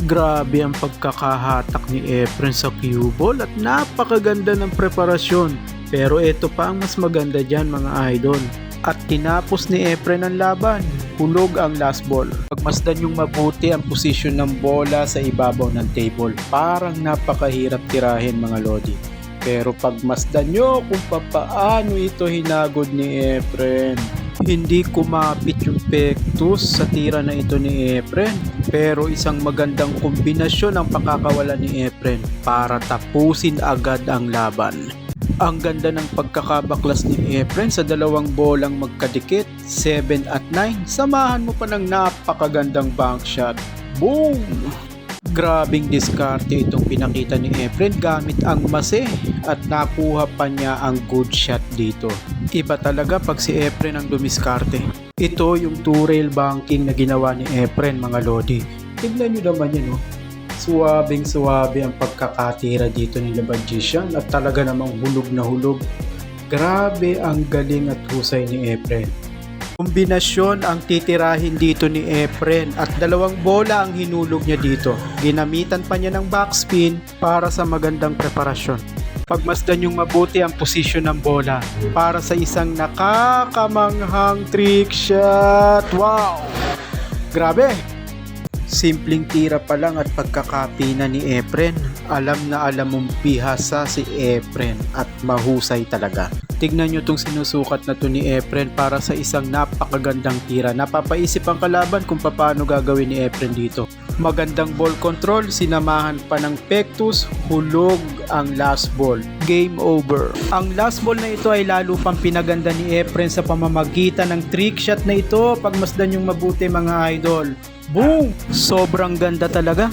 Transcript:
Grabe ang pagkakahatak ni Efren sa cue ball at napakaganda ng preparasyon. Pero ito pa ang mas maganda dyan mga idol. At tinapos ni Efren ang laban. Hulog ang last ball. Pagmasdan yung mabuti ang posisyon ng bola sa ibabaw ng table. Parang napakahirap tirahin mga lodi. Pero pagmasdan nyo kung paano ito hinagod ni Efren. Hindi kumapit yung pektus sa tira na ito ni Efren. Pero isang magandang kombinasyon ang pakakawala ni Efren para tapusin agad ang laban. Ang ganda ng pagkakabaklas ni Efren sa dalawang bolang magkadikit, 7 at 9. Samahan mo pa ng napakagandang bank shot. Boom! Grabing diskarte itong pinakita ni Efren gamit ang mase at nakuha pa niya ang good shot dito. Iba talaga pag si Efren ang dumiskarte. Ito yung two-rail banking na ginawa ni Efren mga lodi. Tignan nyo naman yan Suwabing suwabe ang pagkakatira dito ni The Magician at talaga namang hulog na hulog. Grabe ang galing at husay ni Efren. Kombinasyon ang titirahin dito ni Efren at dalawang bola ang hinulog niya dito. Ginamitan pa niya ng backspin para sa magandang preparasyon. Pagmasdan yung mabuti ang posisyon ng bola para sa isang nakakamanghang trick shot. Wow! Grabe! Simpleng tira pa lang at pagkakapina ni Efren, alam na alam mong bihasa si Efren at mahusay talaga. Tignan nyo itong sinusukat na to ni Efren para sa isang napakagandang tira. Napapaisip ang kalaban kung paano gagawin ni Efren dito. Magandang ball control, sinamahan pa ng pektus, hulog ang last ball. Game over. Ang last ball na ito ay lalo pang pinaganda ni Efren sa pamamagitan ng trick shot na ito. Pagmasdan yung mabuti mga idol. Boom! Sobrang ganda talaga.